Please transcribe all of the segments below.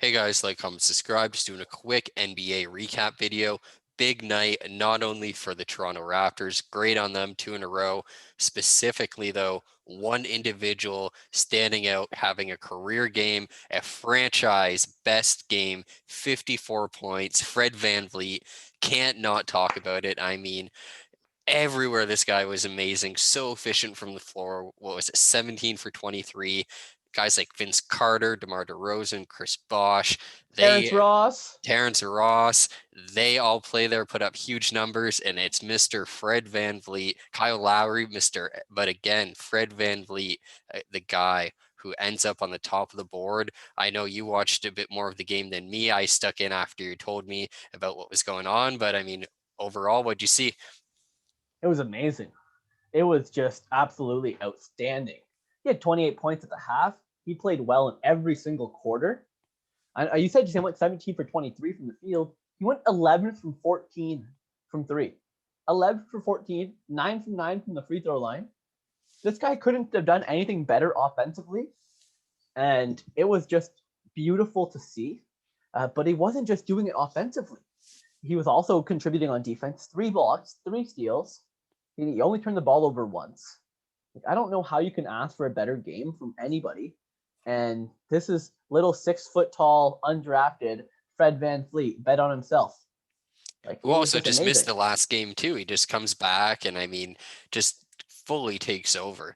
Hey guys, like, comment, subscribe. Just doing a quick NBA recap video. Big night, not only for the Toronto Raptors, great on them, 2 in a row. Specifically, though, one individual standing out, having a career game, a franchise best game, 54 points. Fred VanVleet, can't not talk about it. I mean, everywhere this guy was amazing, so efficient from the floor. What was it, 17 for 23? Guys like Vince Carter, DeMar DeRozan, Chris Bosh, Terrence they Ross. Terrence Ross, they all play there, put up huge numbers, and it's Mr. Fred VanVleet, Kyle Lowry, but again, Fred VanVleet, the guy who ends up on the top of the board. I know you watched a bit more of the game than me. I stuck in after you told me about what was going on, but I mean, overall, what'd you see? It was amazing. It was just absolutely outstanding. He had 28 points at the half. He played well in every single quarter. You said he went 17 for 23 from the field. He went 11 from 14 from three. 11 for 14, 9 from 9 from the free throw line. This guy couldn't have done anything better offensively. And it was just beautiful to see. But he wasn't just doing it offensively. He was also contributing on defense. 3 blocks, 3 steals. He only turned the ball over once. I don't know how you can ask for a better game from anybody. And this is little 6 foot tall, undrafted Fred VanVleet bet on himself. Like, Who it was also just just missed amazing. the last game too. He just comes back and I mean, just fully takes over.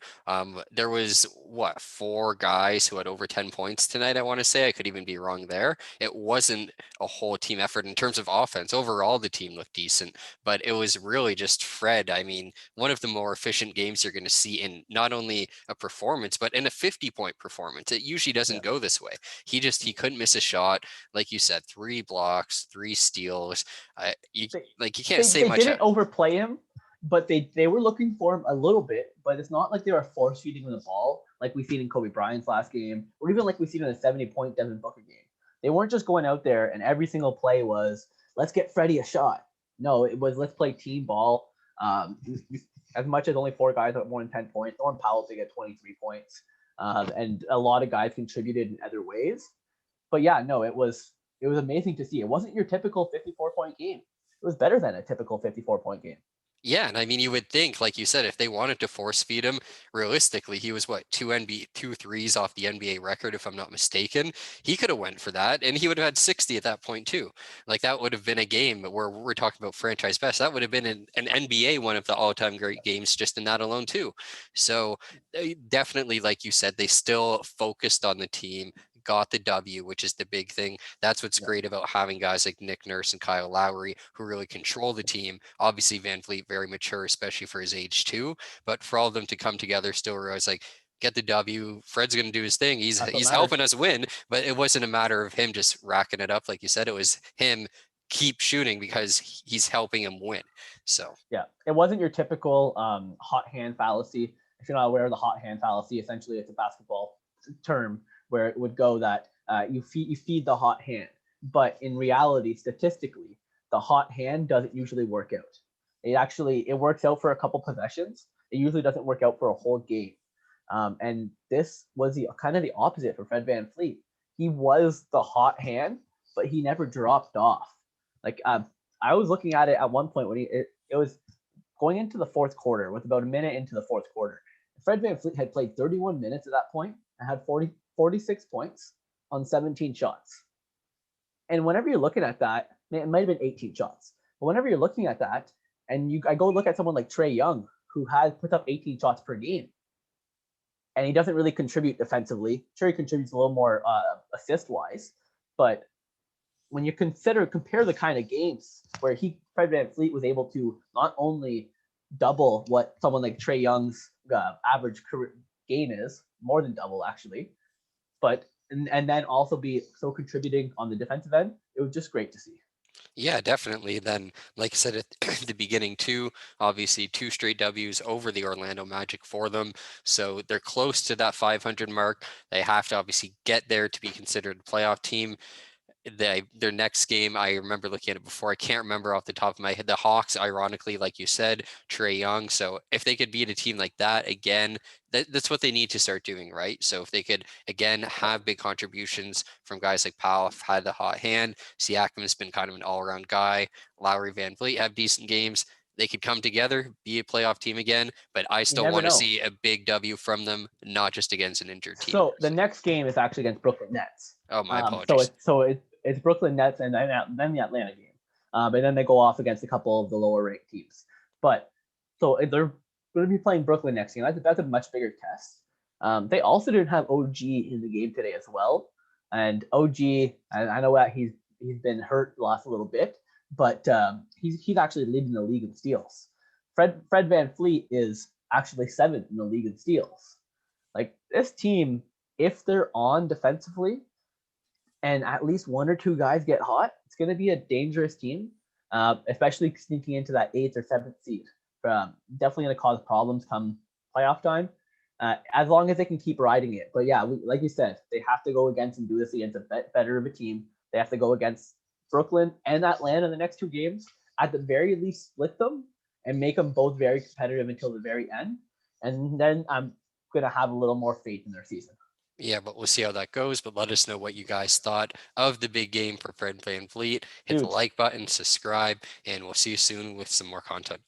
There was what, 4 guys who had over 10 points tonight, I want to say. I could even be wrong there. It wasn't a whole team effort in terms of offense. Overall, the team looked decent, but it was really just Fred. I mean, one of the more efficient games you're going to see in not only a performance, but in a 50-point performance. It usually Yeah. doesn't go this way. He couldn't miss a shot. Like you said, 3 blocks, 3 steals. You They, like you can't they, say they much. didn't overplay him, but they were looking for him a little bit, but it's not like they were force feeding him the ball like we've seen in Kobe Bryant's last game, or even like we've seen in a 70-point Devin Booker game. They weren't just going out there and every single play was, let's get Freddie a shot. No, it was, let's play team ball. Um, as much as only 4 guys got more than 10 points, Norman Powell to get 23 points. And a lot of guys contributed in other ways. But yeah, no, it was amazing to see. It wasn't your typical 54-point game. It was better than a typical 54-point game. Yeah, and I mean, you would think, like you said, if they wanted to force feed him, realistically, he was what, two threes off the NBA record, if I'm not mistaken. He could have went for that, and he would have had 60 at that point too. Like that would have been a game where we're talking about franchise best. That would have been an NBA one of the all-time great games just in that alone too. So definitely, like you said, they still focused on the team, got the W, which is the big thing. That's what's Yeah, great about having guys like Nick Nurse and Kyle Lowry who really control the team. Obviously, VanVleet very mature, especially for his age too. But for all of them to come together, still realize like get the W. Fred's going to do his thing. He's that's what he's matters. helping us win, but it wasn't a matter of him just racking it up like you said. It was him keep shooting because he's helping him win. So Yeah, it wasn't your typical hot hand fallacy. If you're not aware of the hot hand fallacy, essentially it's a basketball term where it would go that you feed the hot hand, but in reality, statistically, the hot hand doesn't usually work out. It works out for a couple possessions. It usually doesn't work out for a whole game. And this was the kind of the opposite for Fred VanVleet. He was the hot hand, but he never dropped off. Like I was looking at it at one point when it was going into the fourth quarter, with about a minute into the fourth quarter. Fred VanVleet had played 31 minutes at that point and had 46 points on 17 shots. And whenever you're looking at that, it might have been 18 shots, but whenever you're looking at that, and I go look at someone like Trae Young, who has put up 18 shots per game, and he doesn't really contribute defensively. Sure, he contributes a little more assist wise, but when you compare the kind of games where Fred VanVleet was able to not only double what someone like Trae Young's average career game is, more than double actually, but and then also be so contributing on the defensive end, it was just great to see. yeah, definitely. Then, like I said at the beginning, too, obviously 2 straight W's over the Orlando Magic for them. So they're close to that 500 mark. They have to obviously get there to be considered a playoff team. their next game, I remember looking at it before. I can't remember off the top of my head. The Hawks, ironically, like you said, Trae Young. So if they could beat a team like that again, that's what they need to start doing, right? So if they could again have big contributions from guys like Powell, had the hot hand. Siakam's been kind of an all-around guy. Lowry, VanVleet have decent games. They could come together, be a playoff team again, but I You still never want to know. see a big W from them, not just against an injured team. So the next game is actually against Brooklyn Nets. Oh, my So apologies. it's Brooklyn Nets and then the Atlanta game, and then they go off against a couple of the lower ranked teams. But so they're going to be playing Brooklyn next game. That's a much bigger test. They also didn't have OG in the game today as well, and OG, I know that he's been hurt, lost a little bit, but he's actually leading the league in steals. Fred VanVleet is actually 7th in the league in steals. Like this team, if they're on defensively and at least one or two guys get hot, it's going to be a dangerous team, especially sneaking into that 8th or 7th seed. Definitely going to cause problems come playoff time, as long as they can keep riding it. But yeah, like you said, they have to go against and do this against a better of a team. They have to go against Brooklyn and Atlanta in the next 2 games. At the very least, split them and make them both very competitive until the very end. And then I'm going to have a little more faith in their season. Yeah, but we'll see how that goes. But let us know what you guys thought of the big game for Fred VanVleet. Hit the Huge. like button, subscribe, and we'll see you soon with some more content.